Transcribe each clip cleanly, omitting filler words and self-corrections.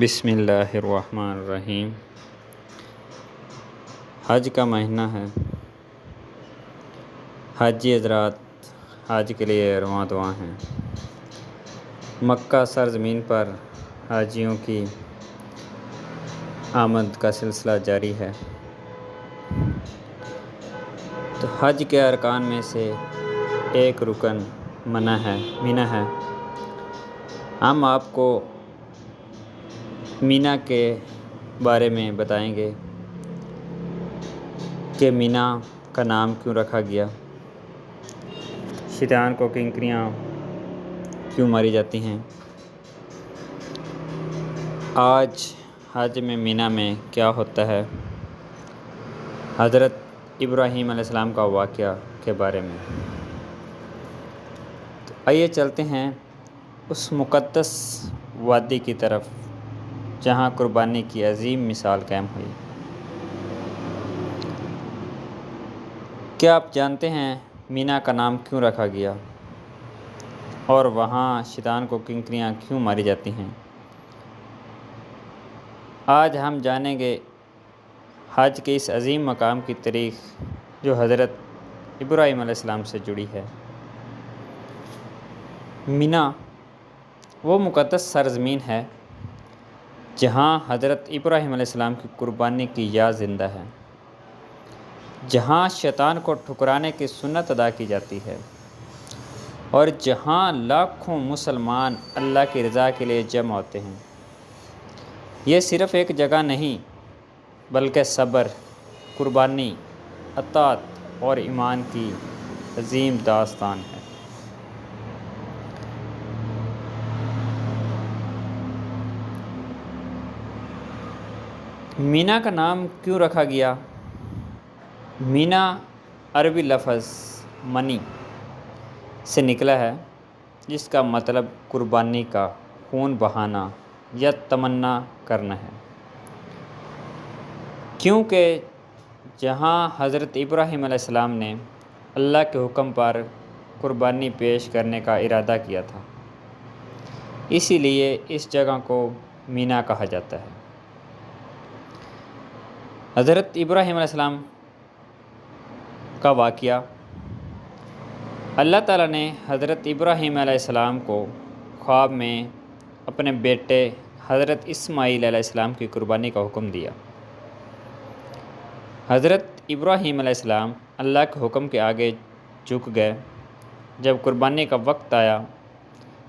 بسم اللہ الرحمن الرحیم۔ حج کا مہینہ ہے۔ حاجی حضرات حج کے لیے رواں دواں ہیں۔ مکہ سرزمین پر حاجیوں کی آمد کا سلسلہ جاری ہے۔ تو حج کے ارکان میں سے ایک رکن مینا ہے۔ ہم آپ کو مینا کے بارے میں بتائیں گے کہ مینا کا نام کیوں رکھا گیا، شیطان کو کنکریاں کیوں ماری جاتی ہیں، آج حج میں مینا میں کیا ہوتا ہے، حضرت ابراہیم علیہ السلام کا واقعہ کے بارے میں۔ تو آئیے چلتے ہیں اس مقدس وادی کی طرف جہاں قربانی کی عظیم مثال قائم ہوئی۔ کیا آپ جانتے ہیں مینا کا نام کیوں رکھا گیا اور وہاں شیطان کو کنکریاں کیوں ماری جاتی ہیں؟ آج ہم جانیں گے حج کے اس عظیم مقام کی تاریخ جو حضرت ابراہیم علیہ السلام سے جڑی ہے۔ مینا وہ مقدس سرزمین ہے جہاں حضرت ابراہیم علیہ السلام کی قربانی کی یاد زندہ ہے، جہاں شیطان کو ٹھکرانے کی سنت ادا کی جاتی ہے اور جہاں لاکھوں مسلمان اللہ کی رضا کے لیے جمع ہوتے ہیں۔ یہ صرف ایک جگہ نہیں بلکہ صبر، قربانی، اطاعت اور ایمان کی عظیم داستان ہے۔ مینا کا نام کیوں رکھا گیا؟ مینا عربی لفظ منی سے نکلا ہے جس کا مطلب قربانی کا خون بہانا یا تمنا کرنا ہے، کیونکہ جہاں حضرت ابراہیم علیہ السلام نے اللہ کے حکم پر قربانی پیش کرنے کا ارادہ کیا تھا، اسی لیے اس جگہ کو مینا کہا جاتا ہے۔ حضرت ابراہیم علیہ السلام کا واقعہ۔ اللہ تعالیٰ نے حضرت ابراہیم علیہ السلام کو خواب میں اپنے بیٹے حضرت اسماعیل علیہ السلام کی قربانی کا حکم دیا۔ حضرت ابراہیم علیہ السلام اللہ کے حکم کے آگے جھک گئے۔ جب قربانی کا وقت آیا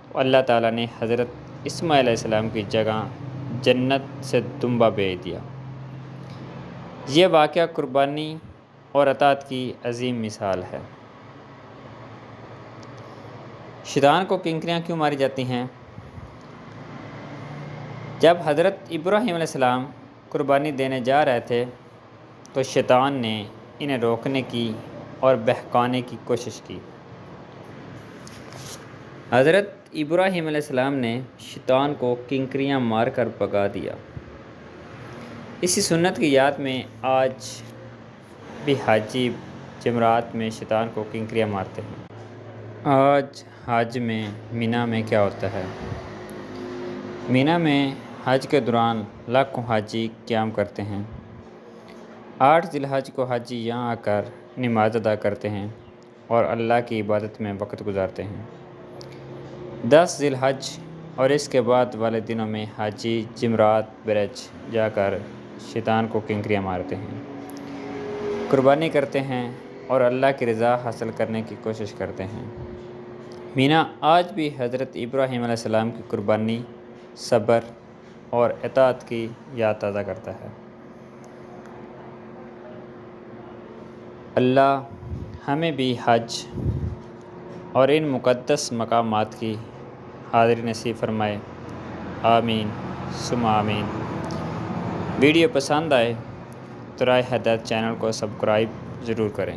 تو اللہ تعالیٰ نے حضرت اسماعیل علیہ السلام کی جگہ جنت سے دمبا بھیج دیا۔ یہ واقعہ قربانی اور اطاعت کی عظیم مثال ہے۔ شیطان کو کنکریاں کیوں ماری جاتی ہیں؟ جب حضرت ابراہیم علیہ السلام قربانی دینے جا رہے تھے تو شیطان نے انہیں روکنے کی اور بہکانے کی کوشش کی۔ حضرت ابراہیم علیہ السلام نے شیطان کو کنکریاں مار کر بھگا دیا۔ اسی سنت کی یاد میں آج بھی حاجی جمرات میں شیطان کو کنکریاں مارتے ہیں۔ آج حج میں مینا میں کیا ہوتا ہے؟ مینا میں حج کے دوران لاکھوں حاجی قیام کرتے ہیں۔ 8 ذی الحج کو حاجی یہاں آ کر نماز ادا کرتے ہیں اور اللہ کی عبادت میں وقت گزارتے ہیں۔ 10 ذی الحج اور اس کے بعد والے دنوں میں حاجی جمرات برج جا کر شیطان کو کنکریاں مارتے ہیں، قربانی کرتے ہیں اور اللہ کی رضا حاصل کرنے کی کوشش کرتے ہیں۔ مینا آج بھی حضرت ابراہیم علیہ السلام کی قربانی، صبر اور اطاعت کی یاد تازہ کرتا ہے۔ اللہ ہمیں بھی حج اور ان مقدس مقامات کی حاضری نصیب فرمائے، آمین ثم آمین۔ ویڈیو پسند آئے تو رائے ہدایت چینل کو سبسکرائب ضرور کریں۔